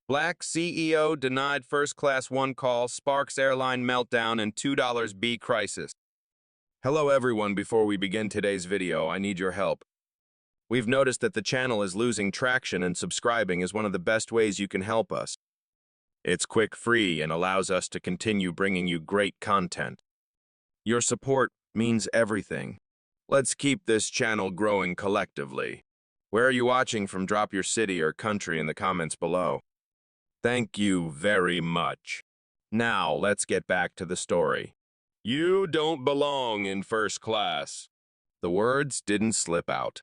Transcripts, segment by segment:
Black CEO denied first class one call, sparks airline meltdown, and $2 B crisis. Hello everyone, before we begin today's video, I need your help. We've noticed that the channel is losing traction and subscribing is one of the best ways you can help us. It's quick, free, and allows us to continue bringing you great content. Your support means everything. Let's keep this channel growing collectively. Where are you watching from? Drop your city or country in the comments below. Thank you very much. Now, let's get back to the story. You don't belong in first class. The words didn't slip out.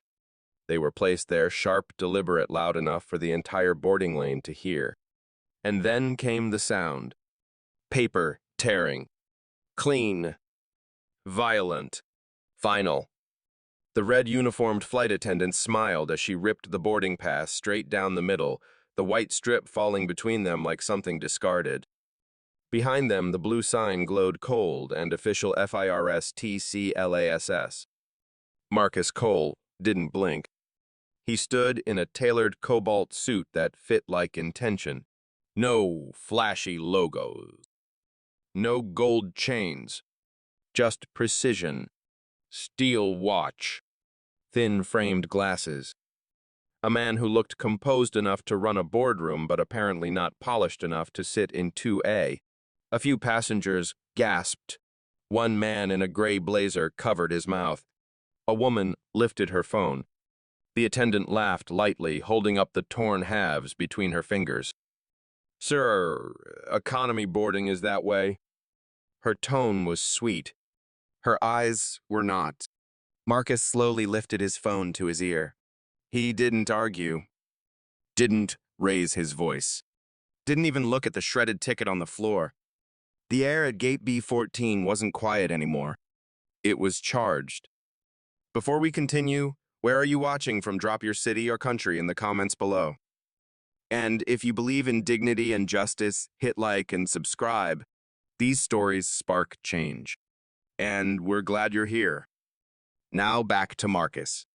They were placed there, sharp, deliberate, loud enough for the entire boarding lane to hear. And then came the sound. Paper tearing. Clean. Violent. Final. The red-uniformed flight attendant smiled as she ripped the boarding pass straight down the middle, the white strip falling between them like something discarded. Behind them, the blue sign glowed cold and official FIRSTCLASS. Marcus Cole didn't blink. He stood in a tailored cobalt suit that fit like intention. No flashy logos. No gold chains. Just precision. Steel watch. Thin-framed glasses. A man who looked composed enough to run a boardroom but apparently not polished enough to sit in 2A. A few passengers gasped. One man in a gray blazer covered his mouth. A woman lifted her phone. The attendant laughed lightly, holding up the torn halves between her fingers. Sir, economy boarding is that way. Her tone was sweet. Her eyes were not. Marcus slowly lifted his phone to his ear. He didn't argue. Didn't raise his voice. Didn't even look at the shredded ticket on the floor. The air at Gate B14 wasn't quiet anymore. It was charged. Before we continue, where are you watching from? Drop your city or country in the comments below. And if you believe in dignity and justice, hit like and subscribe. These stories spark change. And we're glad you're here. Now back to Marcus.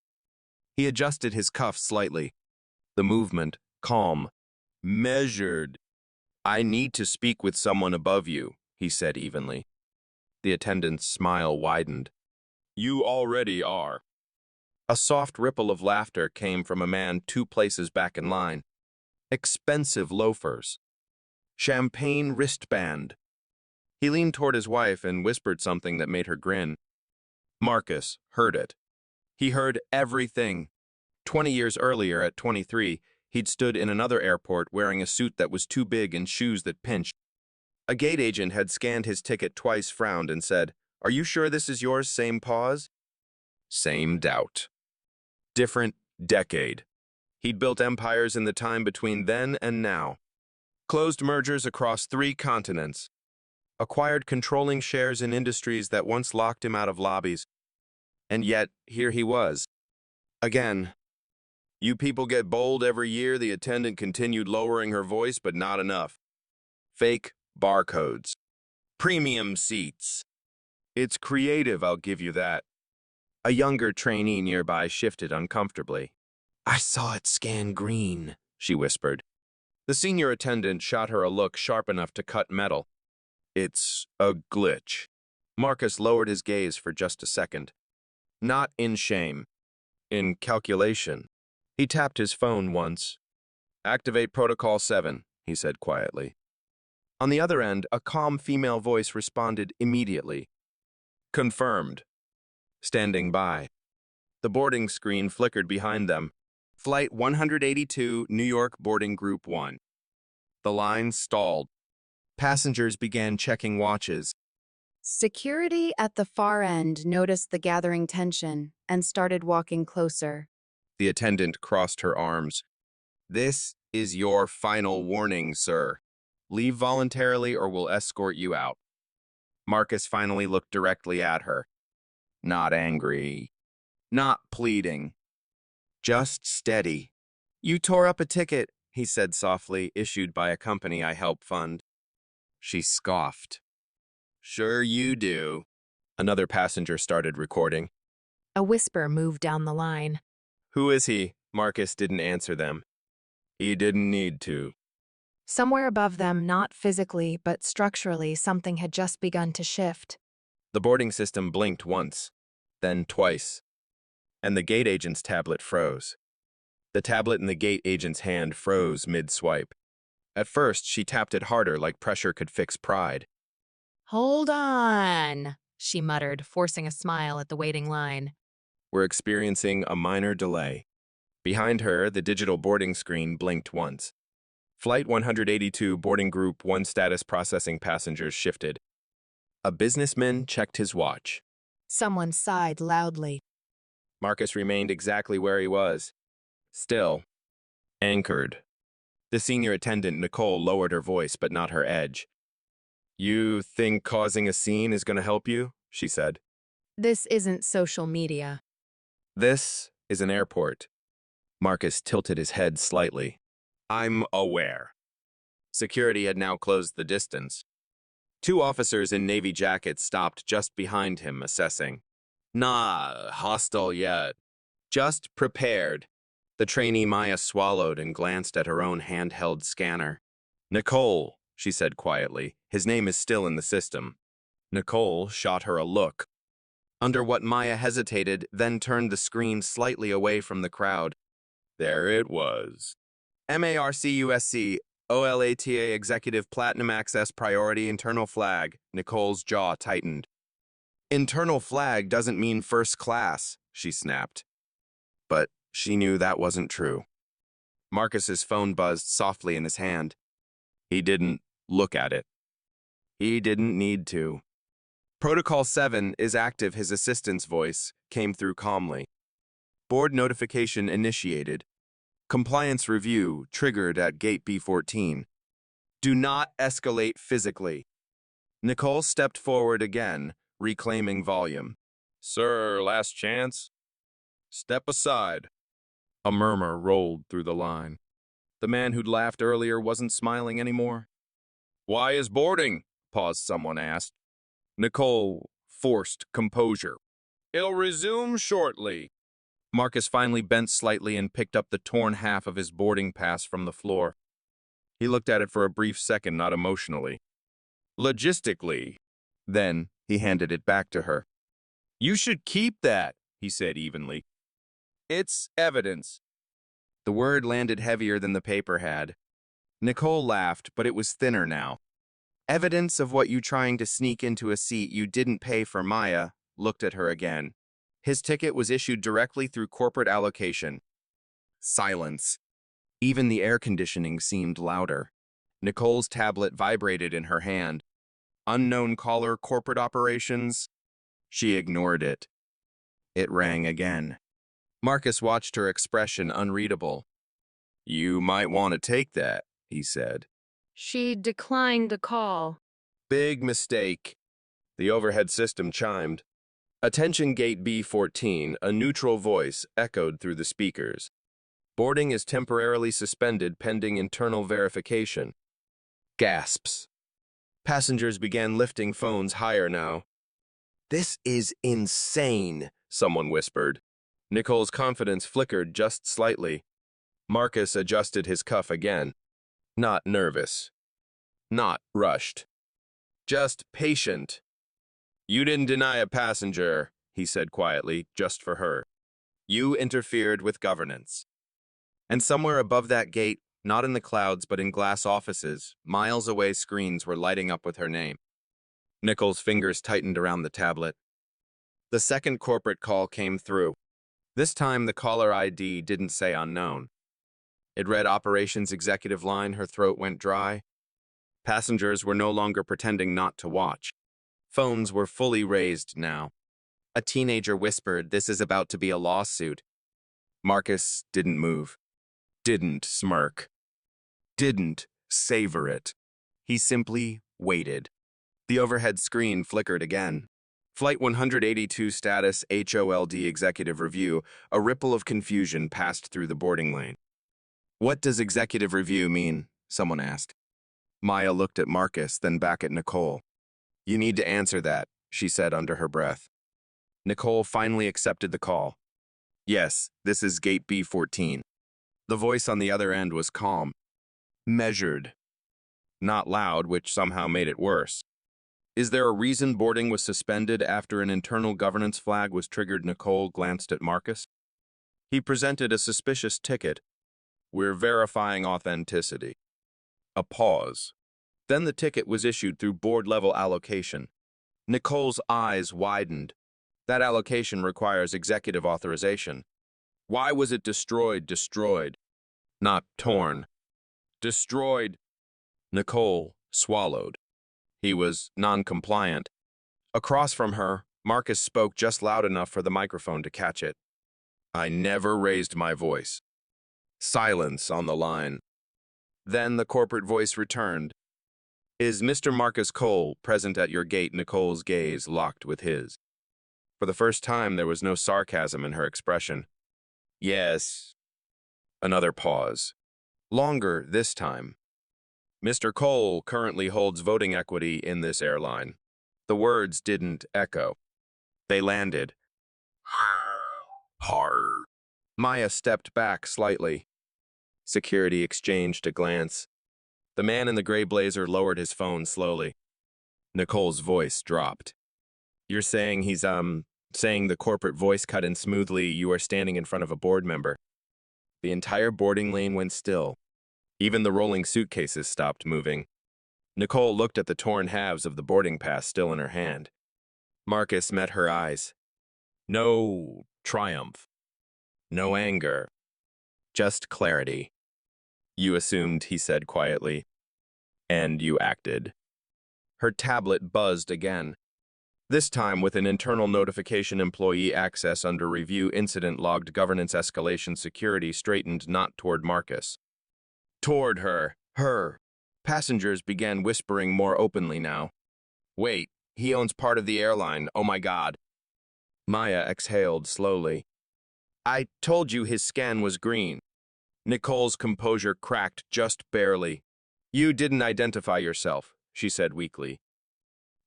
He adjusted his cuffs slightly. The movement, calm, measured. I need to speak with someone above you, he said evenly. The attendant's smile widened. You already are. A soft ripple of laughter came from a man 2 places back in line. Expensive loafers. Champagne wristband. He leaned toward his wife and whispered something that made her grin. Marcus heard it. He heard everything. 20 years earlier, at 23, he'd stood in another airport wearing a suit that was too big and shoes that pinched. A gate agent had scanned his ticket twice, frowned, and said, Are you sure this is yours? Same pause? Same doubt. Different decade. He'd built empires in the time between then and now. Closed mergers across 3 continents. Acquired controlling shares in industries that once locked him out of lobbies. And yet, here he was. Again. You people get bold every year, the attendant continued, lowering her voice, but not enough. Fake barcodes. Premium seats. It's creative, I'll give you that. A younger trainee nearby shifted uncomfortably. I saw it scan green, she whispered. The senior attendant shot her a look sharp enough to cut metal. It's a glitch. Marcus lowered his gaze for just a second. Not in shame. In calculation. He tapped his phone once. Activate Protocol 7, he said quietly. On the other end, a calm female voice responded immediately. Confirmed. Standing by. The boarding screen flickered behind them. Flight 182, New York boarding Group 1. The line stalled. Passengers began checking watches. Security at the far end noticed the gathering tension and started walking closer. The attendant crossed her arms. This is your final warning, sir. Leave voluntarily or we'll escort you out. Marcus finally looked directly at her. Not angry. Not pleading. Just steady. You tore up a ticket, he said softly, issued by a company I help fund. She scoffed. Sure you do. Another passenger started recording. A whisper moved down the line. Who is he? Marcus didn't answer them. He didn't need to. Somewhere above them, not physically but structurally, something had just begun to shift. The boarding system blinked once, then twice, and the gate agent's tablet froze. The tablet in the gate agent's hand froze mid-swipe. At first, she tapped it harder like pressure could fix pride. "Hold on," she muttered, forcing a smile at the waiting line. We're experiencing a minor delay. Behind her, the digital boarding screen blinked once. Flight 182 boarding group 1 status processing passengers shifted. A businessman checked his watch. Someone sighed loudly. Marcus remained exactly where he was. Still. Anchored. The senior attendant, Nicole, lowered her voice, but not her edge. You think causing a scene is going to help you? She said. This isn't social media. This is an airport. Marcus tilted his head slightly. I'm aware. Security had now closed the distance. 2 officers in navy jackets stopped just behind him, assessing. Nah, hostile yet. Just prepared. The trainee Maya swallowed and glanced at her own handheld scanner. Nicole, she said quietly. His name is still in the system. Nicole shot her a look. Under what Maya hesitated, then turned the screen slightly away from the crowd. There it was. MARCUSC, OLATA Executive Platinum Access Priority Internal Flag. Nicole's jaw tightened. Internal flag doesn't mean first class, she snapped. But she knew that wasn't true. Marcus's phone buzzed softly in his hand. He didn't look at it. He didn't need to. Protocol 7 is active, his assistant's voice came through calmly. Board notification initiated. Compliance review triggered at Gate B14. Do not escalate physically. Nicole stepped forward again, reclaiming volume. Sir, last chance? Step aside. A murmur rolled through the line. The man who'd laughed earlier wasn't smiling anymore. Why is boarding? Paused, someone asked. Nicole forced composure. It'll resume shortly. Marcus finally bent slightly and picked up the torn half of his boarding pass from the floor. He looked at it for a brief second, not emotionally. Logistically. Then he handed it back to her. You should keep that, he said evenly. It's evidence. The word landed heavier than the paper had. Nicole laughed, but it was thinner now. Evidence of what you trying to sneak into a seat you didn't pay for. Maya looked at her again. His ticket was issued directly through corporate allocation. Silence. Even the air conditioning seemed louder. Nicole's tablet vibrated in her hand. Unknown caller, corporate operations. She ignored it. It rang again. Marcus watched her expression unreadable. You might want to take that, he said. She declined the call. Big mistake. The overhead system chimed. Attention Gate B14, a neutral voice echoed through the speakers. Boarding is temporarily suspended pending internal verification. Gasps. Passengers began lifting phones higher now. This is insane, someone whispered. Nicole's confidence flickered just slightly. Marcus adjusted his cuff again. Not nervous. Not rushed. Just patient. You didn't deny a passenger, he said quietly, just for her. You interfered with governance. And somewhere above that gate, not in the clouds but in glass offices, miles away screens were lighting up with her name. Nicole's fingers tightened around the tablet. The second corporate call came through. This time the caller ID didn't say unknown. It read Operations Executive Line. Her throat went dry. Passengers were no longer pretending not to watch. Phones were fully raised now. A teenager whispered, "This is about to be a lawsuit." Marcus didn't move. Didn't smirk. Didn't savor it. He simply waited. The overhead screen flickered again. Flight 182 status HOLD executive review. A ripple of confusion passed through the boarding lane. What does executive review mean? Someone asked. Maya looked at Marcus, then back at Nicole. You need to answer that, she said under her breath. Nicole finally accepted the call. Yes, this is Gate B14. The voice on the other end was calm. Measured. not loud, which somehow made it worse. Is there a reason boarding was suspended after an internal governance flag was triggered? Nicole glanced at Marcus. He presented a suspicious ticket. We're verifying authenticity. A pause. Then the ticket was issued through board-level allocation. Nicole's eyes widened. That allocation requires executive authorization. Why was it destroyed? Destroyed, not torn. Destroyed. Nicole swallowed. He was non-compliant. Across from her, Marcus spoke just loud enough for the microphone to catch it. I never raised my voice. Silence on the line. Then the corporate voice returned. Is Mr. Marcus Cole present at your gate? Nicole's gaze locked with his. For the first time, there was no sarcasm in her expression. Yes. Another pause. Longer this time. Mr. Cole currently holds voting equity in this airline. The words didn't echo. They landed. Hard. Maya stepped back slightly. Security exchanged a glance. The man in the gray blazer lowered his phone slowly. Nicole's voice dropped. You're saying saying the corporate voice cut in smoothly, you are standing in front of a board member. The entire boarding lane went still. Even the rolling suitcases stopped moving. Nicole looked at the torn halves of the boarding pass still in her hand. Marcus met her eyes. No triumph. No anger. Just clarity. You assumed, he said quietly. And you acted. Her tablet buzzed again. This time with an internal notification employee access under review incident logged governance escalation security straightened not toward Marcus. Toward her. Passengers began whispering more openly now. Wait, he owns part of the airline, oh my God. Maya exhaled slowly. I told you his scan was green. Nicole's composure cracked just barely. You didn't identify yourself, she said weakly.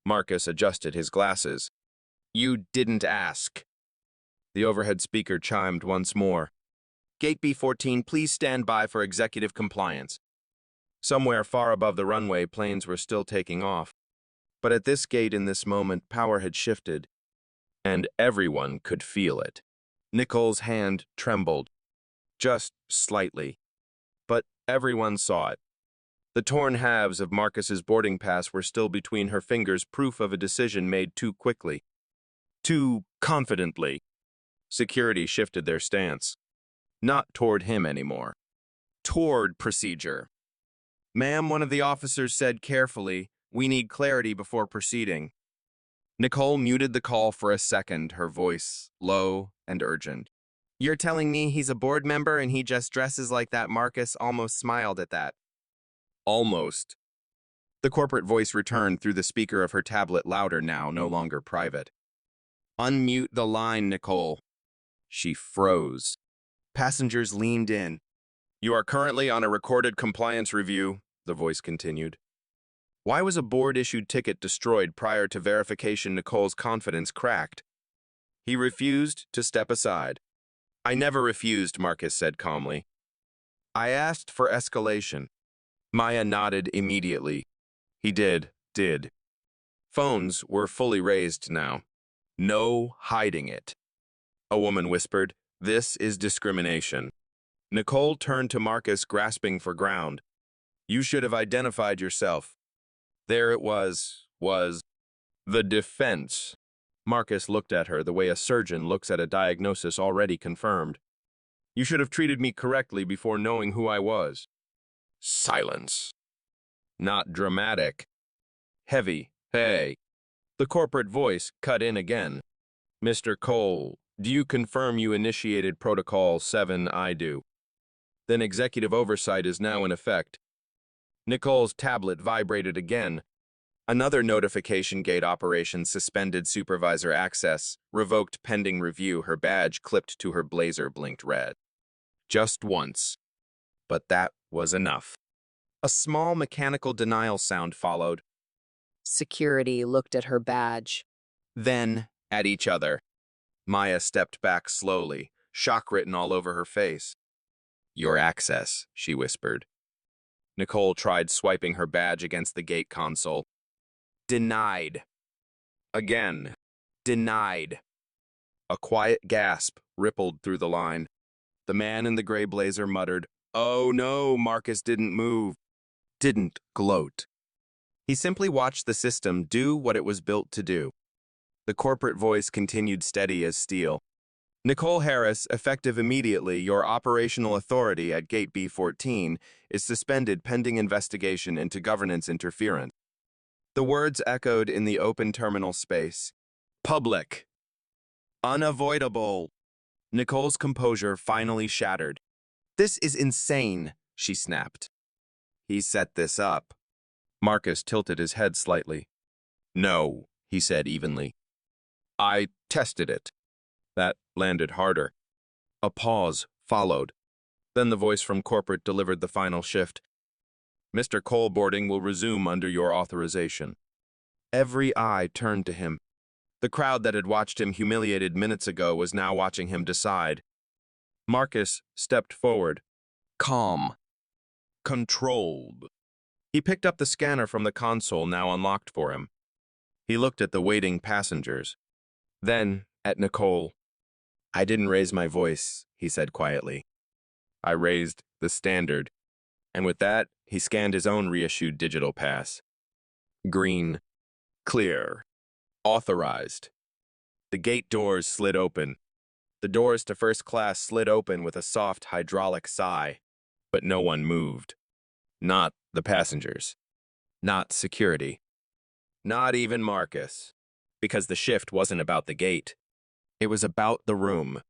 Marcus adjusted his glasses. You didn't ask. The overhead speaker chimed once more. Gate B14, please stand by for executive compliance. Somewhere far above the runway, planes were still taking off. But at this gate in this moment, power had shifted, and everyone could feel it. Nicole's hand trembled. Just slightly. But everyone saw it. The torn halves of Marcus's boarding pass were still between her fingers, proof of a decision made too quickly. Too confidently. Security shifted their stance. Not toward him anymore. Toward procedure. Ma'am, one of the officers said carefully, we need clarity before proceeding. Nicole muted the call for a second, her voice low and urgent. You're telling me he's a board member and he just dresses like that? Marcus almost smiled at that. Almost. The corporate voice returned through the speaker of her tablet, louder now, no longer private. Unmute the line, Nicole. She froze. Passengers leaned in. You are currently on a recorded compliance review, the voice continued. Why was a board-issued ticket destroyed prior to verification? Nicole's confidence cracked. He refused to step aside. I never refused, Marcus said calmly. I asked for escalation. Maya nodded immediately. He did. Phones were fully raised now. No hiding it. A woman whispered, This is discrimination. Nicole turned to Marcus, grasping for ground. You should have identified yourself. There it was the defense. Marcus looked at her the way a surgeon looks at a diagnosis already confirmed. You should have treated me correctly before knowing who I was. Silence. Not dramatic. Heavy. Hey. The corporate voice cut in again. Mr. Cole, do you confirm you initiated Protocol 7? I do. Then executive oversight is now in effect. Nicole's tablet vibrated again. Another notification: gate operations suspended, supervisor access, revoked pending review. Her badge clipped to her blazer blinked red. Just once. But that was enough. A small mechanical denial sound followed. Security looked at her badge. Then at each other. Maya stepped back slowly, shock written all over her face. Your access, she whispered. Nicole tried swiping her badge against the gate console. Denied. Again. Denied. A quiet gasp rippled through the line. The man in the gray blazer muttered, "Oh no, Marcus didn't move." Didn't gloat. He simply watched the system do what it was built to do. The corporate voice continued steady as steel. Nicole Harris, effective immediately, your operational authority at Gate B14 is suspended pending investigation into governance interference. The words echoed in the open terminal space. Public. Unavoidable. Nicole's composure finally shattered. This is insane, she snapped. He set this up. Marcus tilted his head slightly. No, he said evenly. I tested it. That landed harder. A pause followed. Then the voice from corporate delivered the final shift. Mr. Cole, boarding will resume under your authorization. Every eye turned to him. The crowd that had watched him humiliated minutes ago was now watching him decide. Marcus stepped forward. Calm. Controlled. He picked up the scanner from the console now unlocked for him. He looked at the waiting passengers. Then at Nicole. I didn't raise my voice, he said quietly. I raised the standard. And with that, he scanned his own reissued digital pass. Green. Clear. Authorized. The gate doors slid open. The doors to first class slid open with a soft hydraulic sigh. But no one moved. Not the passengers. Not security. Not even Marcus. Because the shift wasn't about the gate. It was about the room.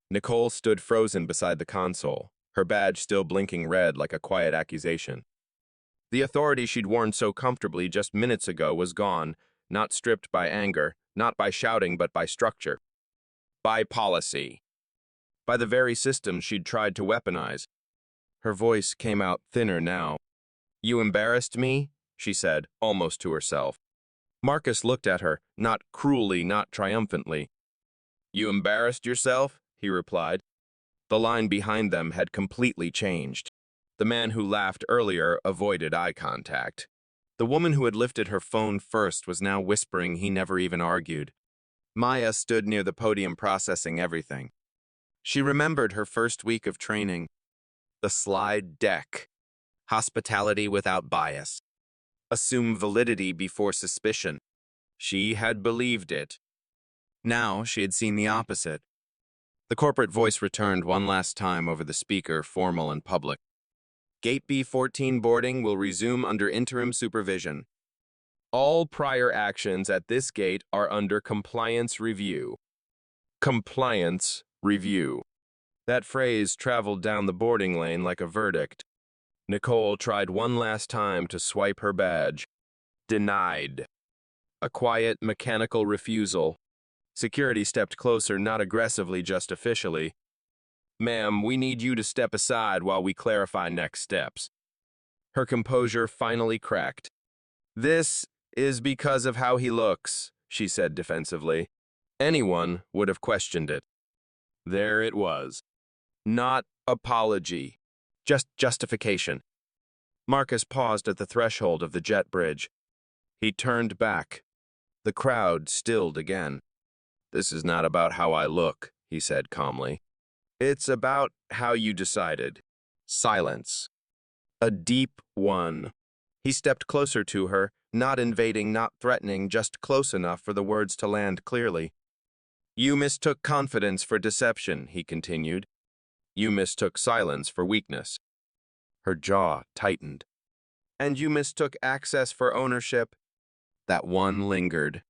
Nicole stood frozen beside the console, her badge still blinking red like a quiet accusation. The authority she'd worn so comfortably just minutes ago was gone, not stripped by anger, not by shouting, but by structure. By policy. By the very system she'd tried to weaponize. Her voice came out thinner now. You embarrassed me, she said, almost to herself. Marcus looked at her, not cruelly, not triumphantly. You embarrassed yourself? He replied. The line behind them had completely changed. The man who laughed earlier avoided eye contact. The woman who had lifted her phone first was now whispering he never even argued. Maya stood near the podium processing everything. She remembered her first week of training. The slide deck. Hospitality without bias. Assume validity before suspicion. She had believed it. Now she had seen the opposite. The corporate voice returned one last time over the speaker, formal and public. Gate B14 boarding will resume under interim supervision. All prior actions at this gate are under compliance review. Compliance review. That phrase traveled down the boarding lane like a verdict. Nicole tried one last time to swipe her badge. Denied. A quiet, mechanical refusal. Security stepped closer, not aggressively, just officially. Ma'am, we need you to step aside while we clarify next steps. Her composure finally cracked. This is because of how he looks, she said defensively. Anyone would have questioned it. There it was. Not apology, just justification. Marcus paused at the threshold of the jet bridge. He turned back. The crowd stilled again. This is not about how I look, he said calmly. It's about how you decided. Silence. A deep one. He stepped closer to her, not invading, not threatening, just close enough for the words to land clearly. You mistook confidence for deception, he continued. You mistook silence for weakness. Her jaw tightened. And you mistook access for ownership. That one lingered.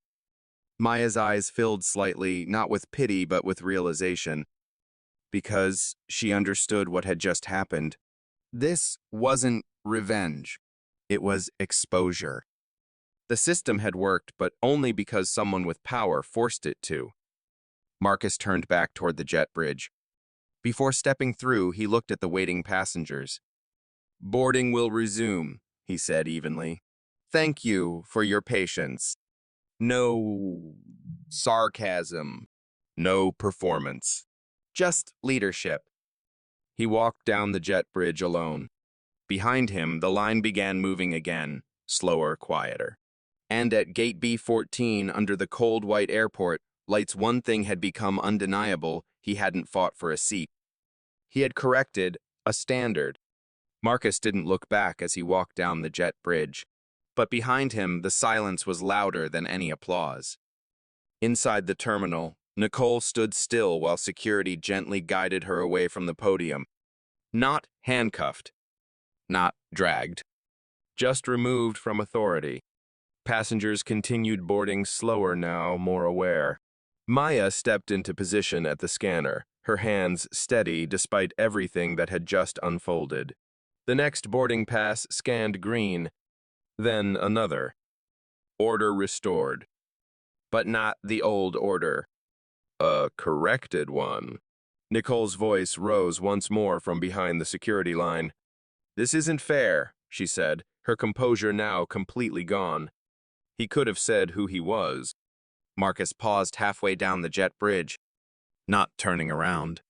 Maya's eyes filled slightly, not with pity but with realization. Because she understood what had just happened. This wasn't revenge. It was exposure. The system had worked, but only because someone with power forced it to. Marcus turned back toward the jet bridge. Before stepping through, he looked at the waiting passengers. Boarding will resume, he said evenly. Thank you for your patience. No sarcasm. No performance. Just leadership. He walked down the jet bridge alone. Behind him, the line began moving again, slower, quieter. And at Gate B14, under the cold white airport, Light's one thing had become undeniable: he hadn't fought for a seat. He had corrected a standard. Marcus didn't look back as he walked down the jet bridge, but behind him, the silence was louder than any applause. Inside the terminal, Nicole stood still while security gently guided her away from the podium. Not handcuffed, not dragged, just removed from authority. Passengers continued boarding slower now, more aware. Maya stepped into position at the scanner, her hands steady despite everything that had just unfolded. The next boarding pass scanned green, then another. Order restored. But not the old order. A corrected one. Nicole's voice rose once more from behind the security line. "This isn't fair," she said, her composure now completely gone. He could have said who he was. Marcus paused halfway down the jet bridge, not turning around,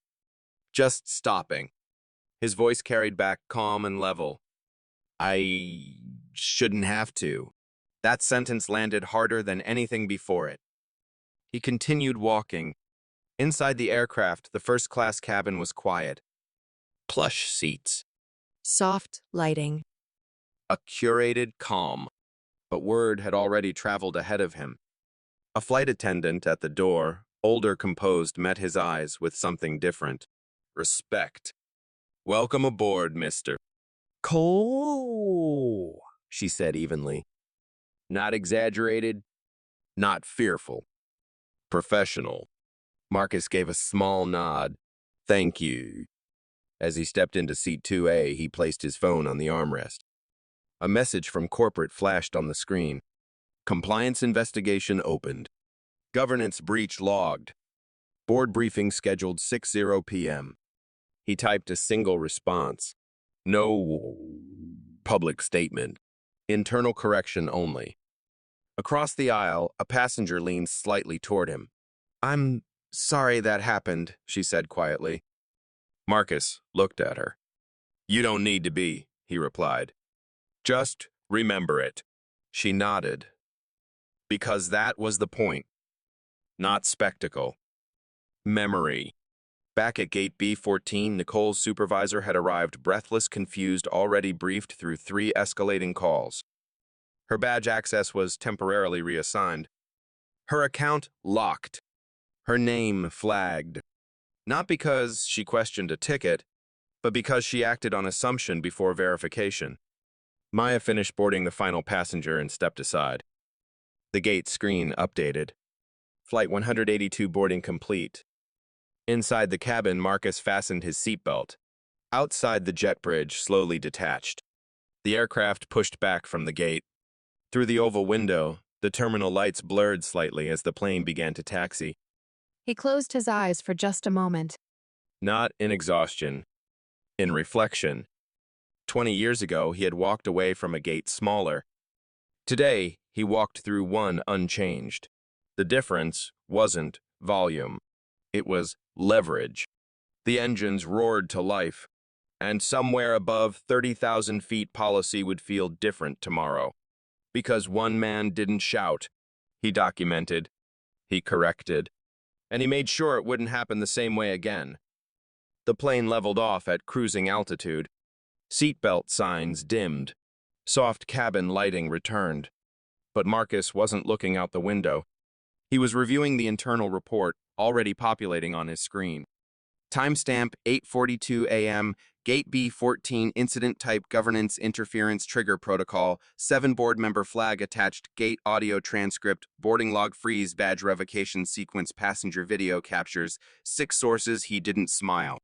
just stopping. His voice carried back calm and level. "I shouldn't have to." That sentence landed harder than anything before it. He continued walking. Inside the aircraft, the first-class cabin was quiet. Plush seats. Soft lighting. A curated calm. But word had already traveled ahead of him. A flight attendant at the door, older composed, met his eyes with something different. Respect. "Welcome aboard, Mr. Cole," she said evenly. Not exaggerated, not fearful. Professional. Marcus gave a small nod. "Thank you." As he stepped into seat 2A, he placed his phone on the armrest. A message from corporate flashed on the screen. Compliance investigation opened. Governance breach logged. Board briefing scheduled 6:00 p.m. He typed a single response. No public statement. Internal correction only. Across the aisle, a passenger leaned slightly toward him. "I'm sorry that happened," she said quietly. Marcus looked at her. "You don't need to be," he replied. "Just remember it." She nodded. Because that was the point. Not spectacle. Memory. Back at Gate B14, Nicole's supervisor had arrived, breathless, confused, already briefed through 3 escalating calls. Her badge access was temporarily reassigned. Her account locked. Her name flagged. Not because she questioned a ticket, but because she acted on assumption before verification. Maya finished boarding the final passenger and stepped aside. The gate screen updated. Flight 182 boarding complete. Inside the cabin, Marcus fastened his seatbelt. Outside, the jet bridge slowly detached. The aircraft pushed back from the gate. Through the oval window, the terminal lights blurred slightly as the plane began to taxi. He closed his eyes for just a moment. Not in exhaustion, in reflection. 20 years ago, he had walked away from a gate smaller. Today, he walked through one unchanged. The difference wasn't volume. It was leverage. The engines roared to life, and somewhere above 30,000 feet, policy would feel different tomorrow. Because one man didn't shout. He documented. He corrected. And he made sure it wouldn't happen the same way again. The plane leveled off at cruising altitude. Seatbelt signs dimmed. Soft cabin lighting returned. But Marcus wasn't looking out the window. He was reviewing the internal report, already populating on his screen. Timestamp 8:42 a.m., Gate B14 Incident Type Governance Interference Trigger Protocol, 7 board member flag attached, gate audio transcript, boarding log freeze, badge revocation sequence, passenger video captures, 6 sources. He didn't smile.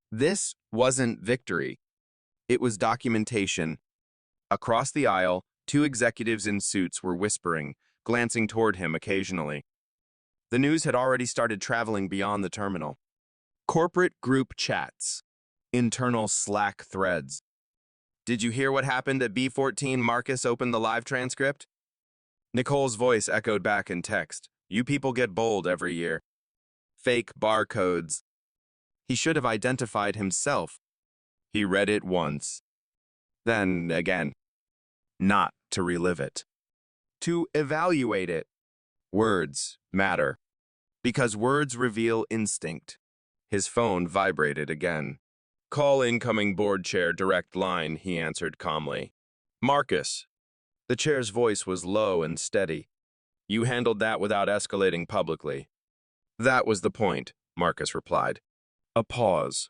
This wasn't victory. It was documentation. Across the aisle, 2 executives in suits were whispering, glancing toward him occasionally. The news had already started traveling beyond the terminal. Corporate group chats. Internal Slack threads. "Did you hear what happened at B14?" Marcus opened the live transcript. Nicole's voice echoed back in text. "You people get bold every year." Fake barcodes. He should have identified himself. He read it once. Then again, not to relive it. To evaluate it. Words matter. Because words reveal instinct. His phone vibrated again. Call incoming board chair direct line, he answered calmly. Marcus. The chair's voice was low and steady. You handled that without escalating publicly. That was the point, Marcus replied. A pause.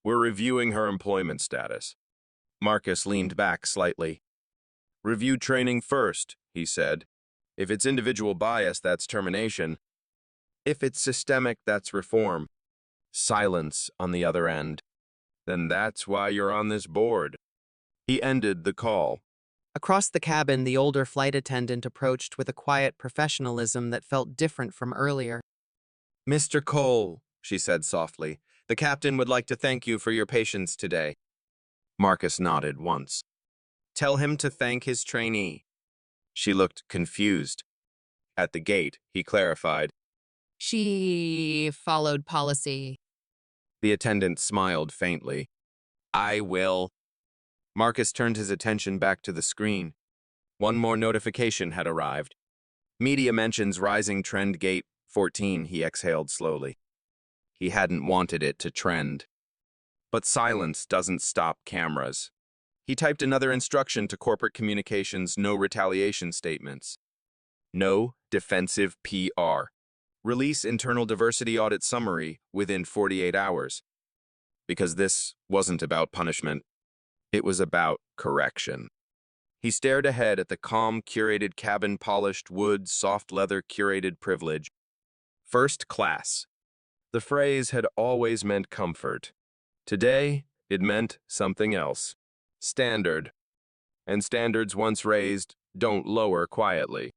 We're reviewing her employment status. Marcus leaned back slightly. Review training first, he said. If it's individual bias, that's termination. If it's systemic, that's reform. Silence on the other end. Then that's why you're on this board. He ended the call. Across the cabin, the older flight attendant approached with a quiet professionalism that felt different from earlier. Mr. Cole, she said softly, the captain would like to thank you for your patience today. Marcus nodded once. Tell him to thank his trainee. She looked confused. At the gate, he clarified. She followed policy. The attendant smiled faintly. I will. Marcus turned his attention back to the screen. One more notification had arrived. Media mentions rising trend Gate 14, he exhaled slowly. He hadn't wanted it to trend. But silence doesn't stop cameras. He typed another instruction to corporate communications, no retaliation statements. No defensive PR. Release internal diversity audit summary within 48 hours. Because this wasn't about punishment. It was about correction. He stared ahead at the calm, curated cabin, polished wood, soft leather, curated privilege. First class. The phrase had always meant comfort. Today, it meant something else. Standard. And standards once raised don't lower quietly.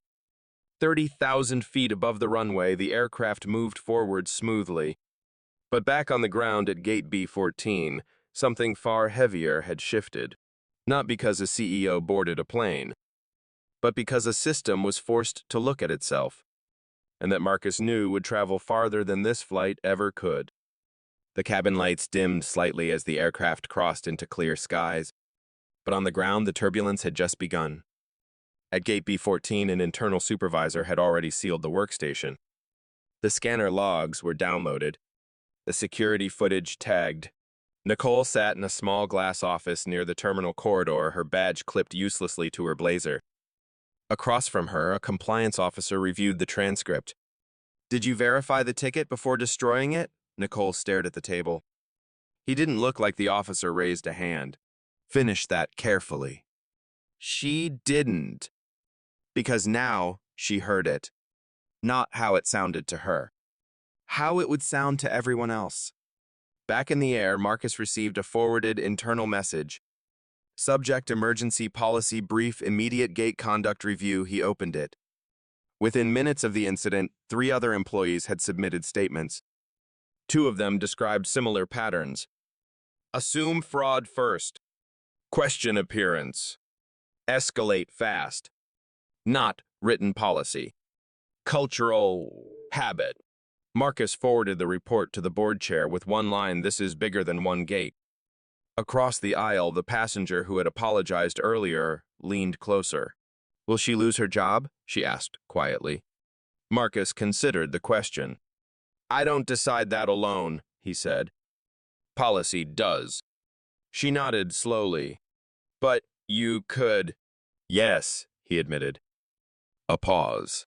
30,000 feet above the runway, the aircraft moved forward smoothly. But back on the ground at Gate B14, something far heavier had shifted. Not because a CEO boarded a plane, but because a system was forced to look at itself, and that Marcus knew would travel farther than this flight ever could. The cabin lights dimmed slightly as the aircraft crossed into clear skies, but on the ground the turbulence had just begun. At Gate B14, an internal supervisor had already sealed the workstation. The scanner logs were downloaded, the security footage tagged. Nicole sat in a small glass office near the terminal corridor, her badge clipped uselessly to her blazer. Across from her, a compliance officer reviewed the transcript. Did you verify the ticket before destroying it? Nicole stared at the table. He didn't look like the officer raised a hand. Finish that carefully. She didn't. Because now she heard it. Not how it sounded to her. How it would sound to everyone else. Back in the air, Marcus received a forwarded internal message. Subject emergency policy brief, immediate gate conduct review. He opened it. Within minutes of the incident, 3 other employees had submitted statements. 2 of them described similar patterns. Assume fraud first. Question appearance. Escalate fast. Not written policy. Cultural habit. Marcus forwarded the report to the board chair with one line, "This is bigger than one gate." Across the aisle, the passenger who had apologized earlier leaned closer. Will she lose her job? She asked quietly. Marcus considered the question. I don't decide that alone, he said. Policy does. She nodded slowly. But you could. Yes, he admitted. A pause.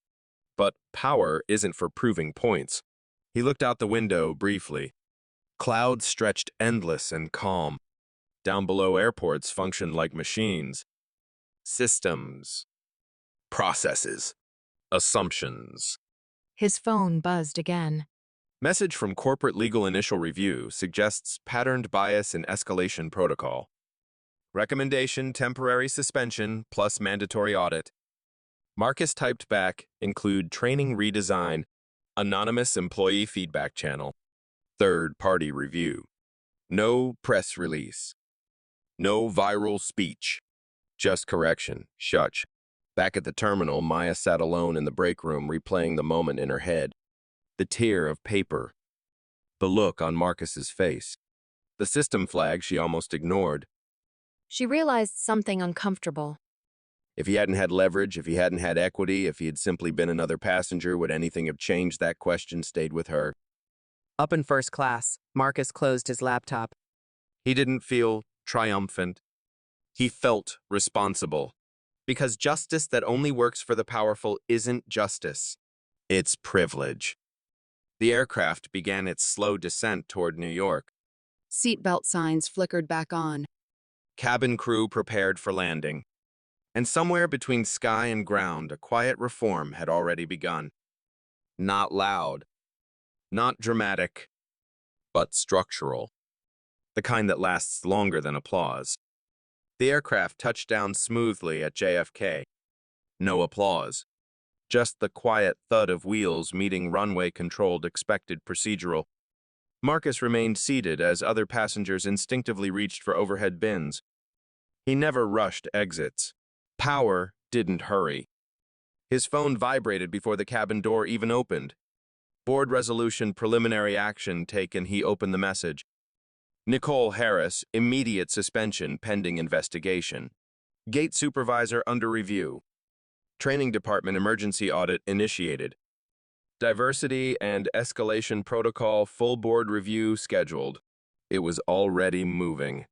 But power isn't for proving points. He looked out the window briefly. Clouds stretched endless and calm. Down below, airports functioned like machines. Systems. Processes. Assumptions. His phone buzzed again. Message from Corporate Legal Initial Review suggests patterned bias in escalation protocol. Recommendation, temporary suspension plus mandatory audit. Marcus typed back, include training redesign, anonymous employee feedback channel, third-party review. No press release. No viral speech. Just correction. Shush. Back at the terminal, Maya sat alone in the break room, replaying the moment in her head. The tear of paper. The look on Marcus's face. The system flag she almost ignored. She realized something uncomfortable. If he hadn't had leverage, if he hadn't had equity, if he had simply been another passenger, would anything have changed? That question stayed with her. Up in first class, Marcus closed his laptop. He didn't feel triumphant. He felt responsible. Because justice that only works for the powerful isn't justice. It's privilege. The aircraft began its slow descent toward New York. Seatbelt signs flickered back on. Cabin crew prepared for landing. And somewhere between sky and ground, a quiet reform had already begun. Not loud, not dramatic, but structural. The kind that lasts longer than applause. The aircraft touched down smoothly at JFK. No applause. Just the quiet thud of wheels meeting runway-controlled expected procedural. Marcus remained seated as other passengers instinctively reached for overhead bins. He never rushed exits. Power didn't hurry. His phone vibrated before the cabin door even opened. Board resolution preliminary action taken. He opened the message. Nicole Harris, immediate suspension pending investigation. Gate supervisor under review. Training department emergency audit initiated. Diversity and escalation protocol full board review scheduled. It was already moving.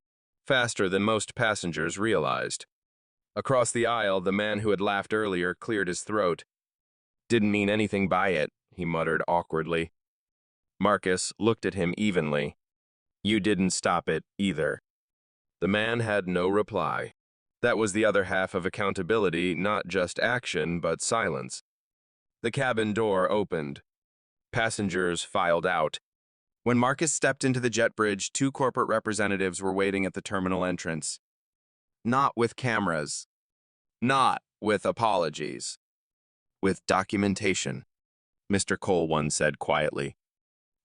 Faster than most passengers realized. Across the aisle, the man who had laughed earlier cleared his throat. Didn't mean anything by it, he muttered awkwardly. Marcus looked at him evenly. You didn't stop it either. The man had no reply. That was the other half of accountability, not just action, but silence. The cabin door opened. Passengers filed out. When Marcus stepped into the jet bridge, 2 corporate representatives were waiting at the terminal entrance. Not with cameras. Not with apologies. With documentation, Mr. Cole once said quietly.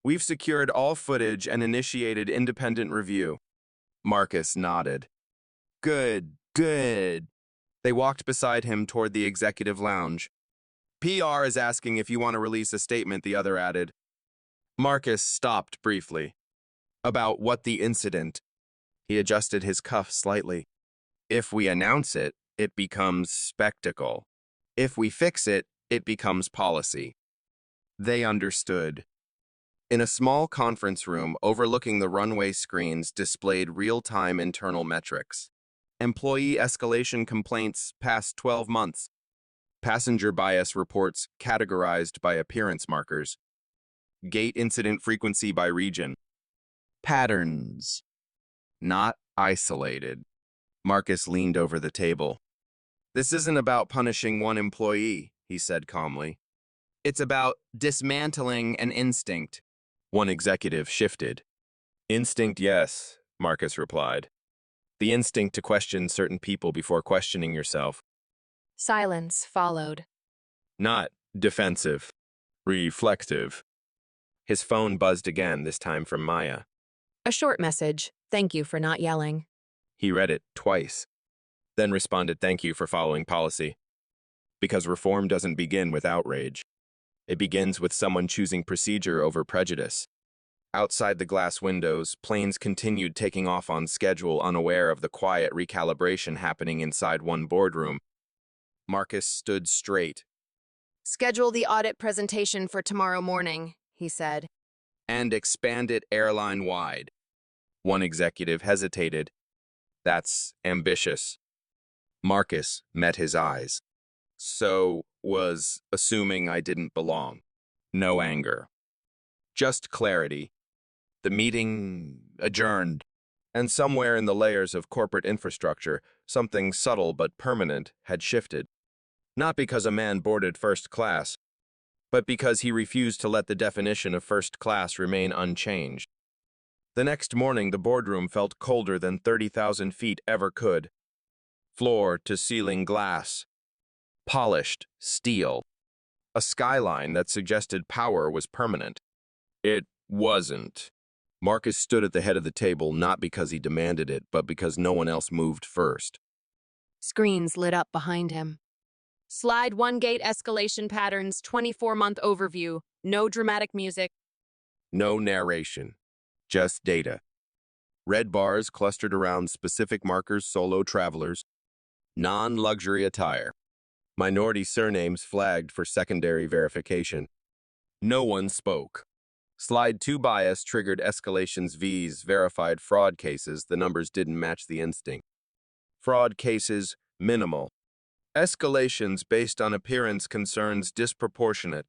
We've secured all footage and initiated independent review. Marcus nodded. Good, good. They walked beside him toward the executive lounge. PR is asking if you want to release a statement, the other added. Marcus stopped briefly. About what the incident? He adjusted his cuff slightly. If we announce it, it becomes spectacle. If we fix it, it becomes policy. They understood. In a small conference room overlooking the runway screens displayed real-time internal metrics. Employee escalation complaints past 12 months. Passenger bias reports categorized by appearance markers. Gate incident frequency by region. Patterns. Not isolated. Marcus leaned over the table. This isn't about punishing one employee, he said calmly. It's about dismantling an instinct. One executive shifted. Instinct, yes, Marcus replied. The instinct to question certain people before questioning yourself. Silence followed. Not defensive. Reflective. His phone buzzed again, this time from Maya. A short message. Thank you for not yelling. He read it twice, then responded, thank you for following policy. Because reform doesn't begin with outrage. It begins with someone choosing procedure over prejudice. Outside the glass windows, planes continued taking off on schedule, unaware of the quiet recalibration happening inside one boardroom. Marcus stood straight. Schedule the audit presentation for tomorrow morning, he said. And expand it airline-wide. One executive hesitated. That's ambitious. Marcus met his eyes. So was assuming I didn't belong. No anger. Just clarity. The meeting adjourned. And somewhere in the layers of corporate infrastructure, something subtle but permanent had shifted. Not because a man boarded first class, but because he refused to let the definition of first class remain unchanged. The next morning, the boardroom felt colder than 30,000 feet ever could. Floor to ceiling glass. Polished steel. A skyline that suggested power was permanent. It wasn't. Marcus stood at the head of the table not because he demanded it, but because no one else moved first. Screens lit up behind him. Slide 1 gate escalation patterns 24-month overview. No dramatic music. No narration. Just data. Red bars clustered around specific markers, solo travelers, non-luxury attire. Minority surnames flagged for secondary verification. No one spoke. Slide 2 bias triggered escalations V's verified fraud cases. The numbers didn't match the instinct. Fraud cases, minimal. Escalations based on appearance concerns disproportionate.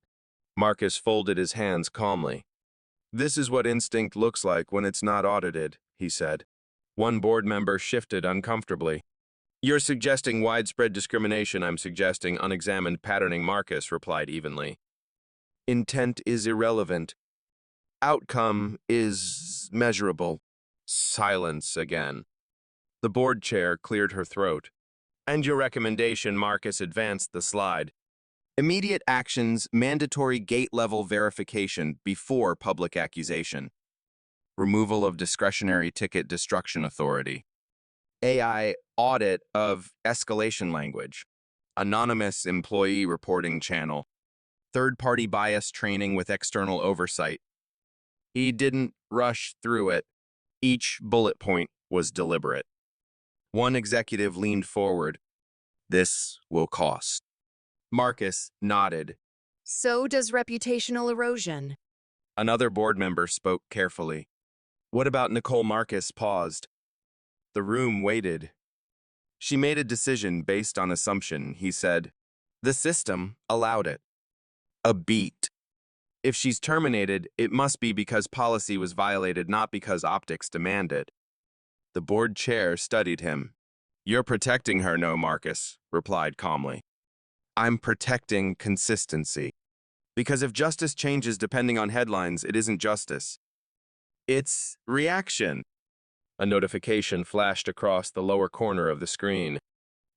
Marcus folded his hands calmly. This is what instinct looks like when it's not audited, he said. One board member shifted uncomfortably. You're suggesting widespread discrimination. I'm suggesting unexamined patterning, Marcus replied evenly. Intent is irrelevant. Outcome is measurable. Silence again. The board chair cleared her throat. And your recommendation, Marcus advanced the slide. Immediate actions, mandatory gate-level verification before public accusation. Removal of discretionary ticket destruction authority. AI audit of escalation language. Anonymous employee reporting channel. Third-party bias training with external oversight. He didn't rush through it. Each bullet point was deliberate. One executive leaned forward. This will cost. Marcus nodded. So does reputational erosion. Another board member spoke carefully. What about Nicole? Marcus paused. The room waited. She made a decision based on assumption, he said. The system allowed it. A beat. If she's terminated, it must be because policy was violated, not because optics demand it. The board chair studied him. You're protecting her, no, Marcus replied calmly. I'm protecting consistency. Because if justice changes depending on headlines, it isn't justice. It's reaction. A notification flashed across the lower corner of the screen.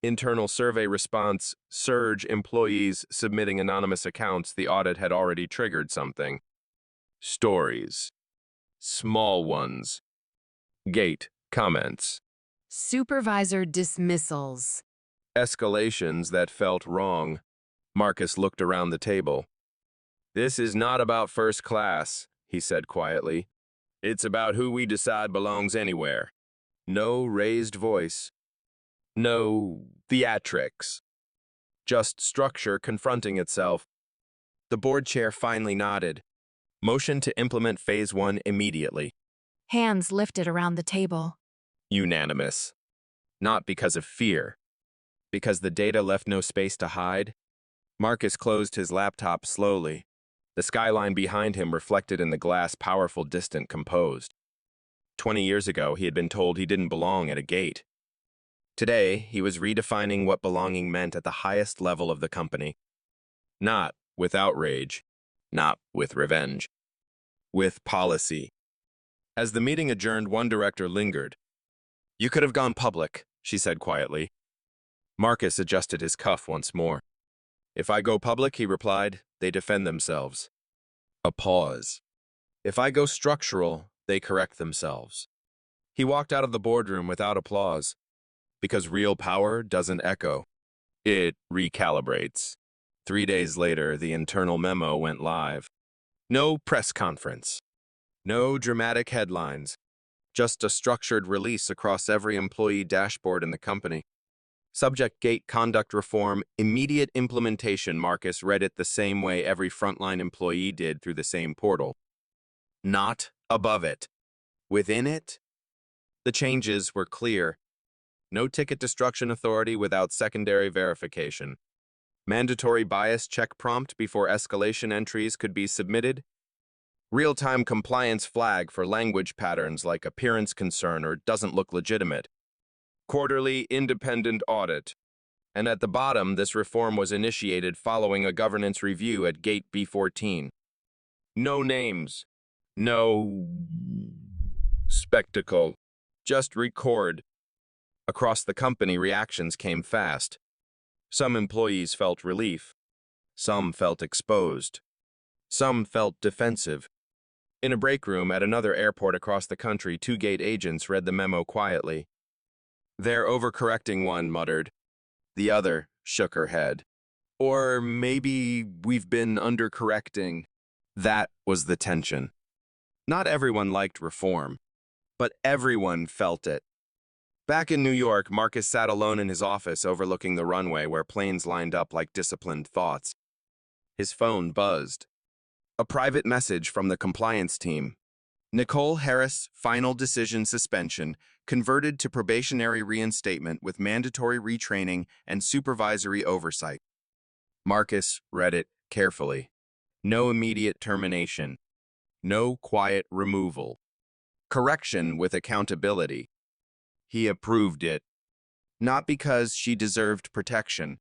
Internal survey response, surge employees submitting anonymous accounts. The audit had already triggered something. Stories. Small ones. Gate comments. Supervisor dismissals. Escalations that felt wrong. Marcus looked around the table. This is not about first class, he said quietly. It's about who we decide belongs anywhere. No raised voice. No theatrics. Just structure confronting itself. The board chair finally nodded. Motion to implement Phase 1 immediately. Hands lifted around the table. Unanimous. Not because of fear. Because the data left no space to hide. Marcus closed his laptop slowly. The skyline behind him reflected in the glass, powerful, distant, composed. 20 years ago, he had been told he didn't belong at a gate. Today, he was redefining what belonging meant at the highest level of the company. Not with outrage, not with revenge, with policy. As the meeting adjourned, one director lingered. You could have gone public, she said quietly. Marcus adjusted his cuff once more. If I go public, he replied, they defend themselves. A pause. If I go structural, they correct themselves. He walked out of the boardroom without applause. Because real power doesn't echo. It recalibrates. 3 days later, the internal memo went live. No press conference. No dramatic headlines. Just a structured release across every employee dashboard in the company. Subject Gate Conduct Reform, immediate implementation. Marcus read it the same way every frontline employee did through the same portal. Not above it. Within it? The changes were clear. No ticket destruction authority without secondary verification. Mandatory bias check prompt before escalation entries could be submitted. Real-time compliance flag for language patterns like appearance concern or doesn't look legitimate. Quarterly independent audit. And at the bottom, this reform was initiated following a governance review at Gate B14. No names. No spectacle. Just record. Across the company, reactions came fast. Some employees felt relief. Some felt exposed. Some felt defensive. In a break room at another airport across the country, 2 gate agents read the memo quietly. They're overcorrecting, one muttered. The other shook her head. Or maybe we've been undercorrecting. That was the tension. Not everyone liked reform. but everyone felt it. Back in New York, Marcus sat alone in his office overlooking the runway where planes lined up like disciplined thoughts. His phone buzzed. A private message from the compliance team. Nicole Harris, final decision suspension, converted to probationary reinstatement with mandatory retraining and supervisory oversight. Marcus read it carefully. No immediate termination. No quiet removal. Correction with accountability. He approved it, not because she deserved protection,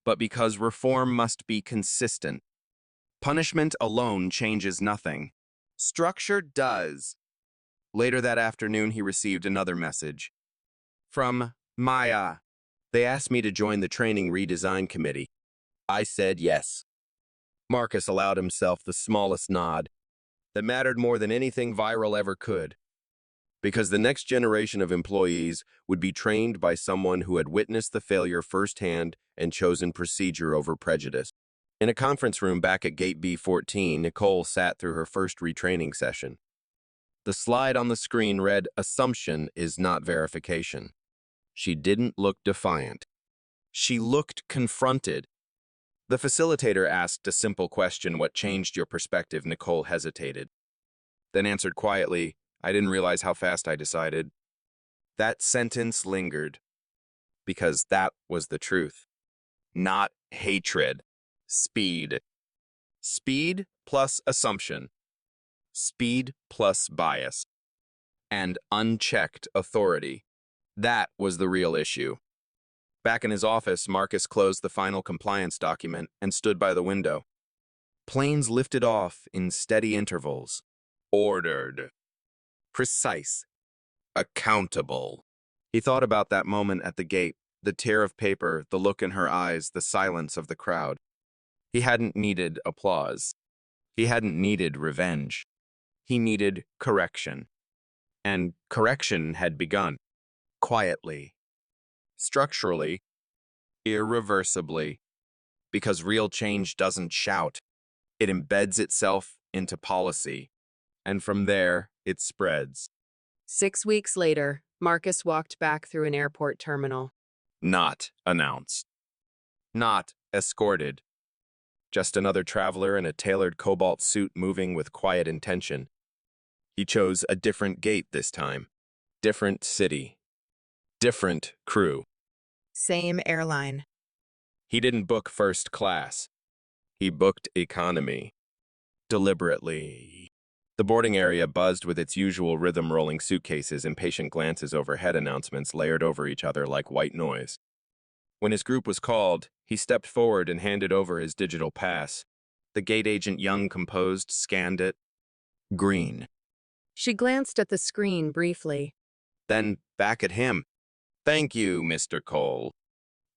but because reform must be consistent. Punishment alone changes nothing. Structure does. Later that afternoon, he received another message. From Maya. They asked me to join the training redesign committee. I said yes. Marcus allowed himself the smallest nod that mattered more than anything viral ever could, because the next generation of employees would be trained by someone who had witnessed the failure firsthand and chosen procedure over prejudice. In a conference room back at Gate B14, Nicole sat through her first retraining session. The slide on the screen read, "Assumption is not verification." She didn't look defiant. She looked confronted. The facilitator asked a simple question, "What changed your perspective?" Nicole hesitated, then answered quietly, "I didn't realize how fast I decided." That sentence lingered, because that was the truth. Not hatred. Speed. Speed plus assumption. Speed plus bias. And unchecked authority. That was the real issue. Back in his office, Marcus closed the final compliance document and stood by the window. Planes lifted off in steady intervals. Ordered. Precise. Accountable. He thought about that moment at the gate, the tear of paper, the look in her eyes, the silence of the crowd. He hadn't needed applause. He hadn't needed revenge. He needed correction. And correction had begun. Quietly. Structurally. Irreversibly. Because real change doesn't shout. It embeds itself into policy. And from there, it spreads. 6 weeks later, Marcus walked back through an airport terminal. Not announced. Not escorted. Just another traveler in a tailored cobalt suit moving with quiet intention. He chose a different gate this time. Different city. Different crew. Same airline. He didn't book first class. He booked economy. Deliberately. The boarding area buzzed with its usual rhythm, rolling suitcases, impatient glances overhead, announcements layered over each other like white noise. When his group was called, he stepped forward and handed over his digital pass. The gate agent, young, composed, scanned it. Green. She glanced at the screen briefly. Then back at him. "Thank you, Mr. Cole.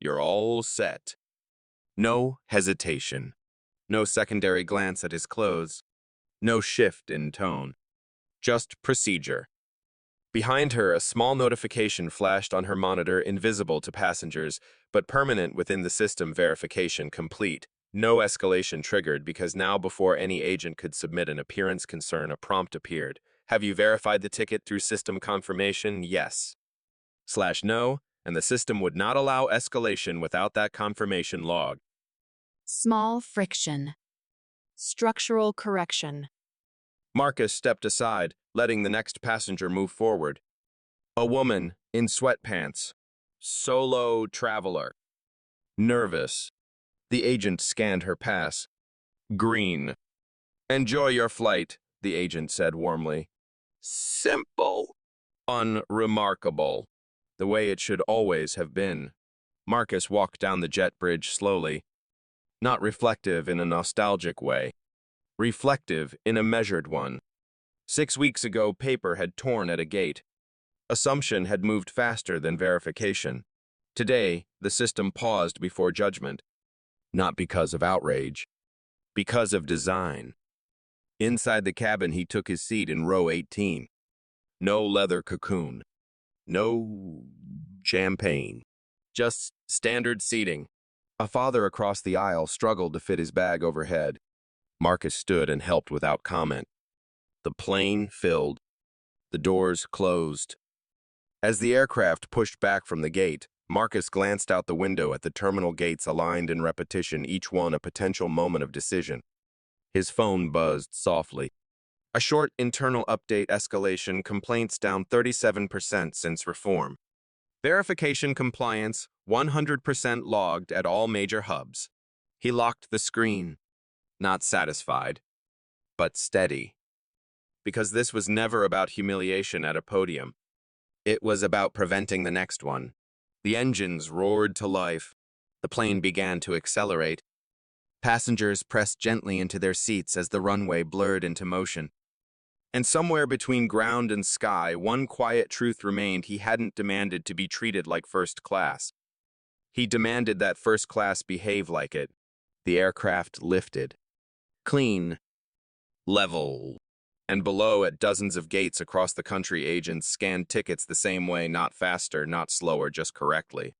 You're all set." No hesitation. No secondary glance at his clothes. No shift in tone. Just procedure. Behind her, a small notification flashed on her monitor, invisible to passengers, but permanent within the system. Verification complete. No escalation triggered, because now, before any agent could submit an appearance concern, a prompt appeared. "Have you verified the ticket through system confirmation?" Yes. /no, and the system would not allow escalation without that confirmation log. Small friction. Structural correction. Marcus stepped aside, letting the next passenger move forward. A woman in sweatpants. Solo traveler. Nervous. The agent scanned her pass. Green. "Enjoy your flight," the agent said warmly. Simple. Unremarkable. The way it should always have been. Marcus walked down the jet bridge slowly. Not reflective in a nostalgic way. Reflective in a measured one. 6 weeks ago, paper had torn at a gate. Assumption had moved faster than verification. Today, the system paused before judgment. Not because of outrage. Because of design. Inside the cabin, he took his seat in row 18. No leather cocoon. No champagne. Just standard seating. A father across the aisle struggled to fit his bag overhead. Marcus stood and helped without comment. The plane filled. The doors closed. As the aircraft pushed back from the gate, Marcus glanced out the window at the terminal gates aligned in repetition, each one a potential moment of decision. His phone buzzed softly. A short internal update: escalation, complaints down 37% since reform. Verification compliance, 100% logged at all major hubs. He locked the screen, not satisfied, but steady. Because this was never about humiliation at a podium. It was about preventing the next one. The engines roared to life. The plane began to accelerate. Passengers pressed gently into their seats as the runway blurred into motion. And somewhere between ground and sky, one quiet truth remained: he hadn't demanded to be treated like first class. He demanded that first class behave like it. The aircraft lifted. Clean. Level. And below, at dozens of gates across the country, agents scanned tickets the same way, not faster, not slower, just correctly.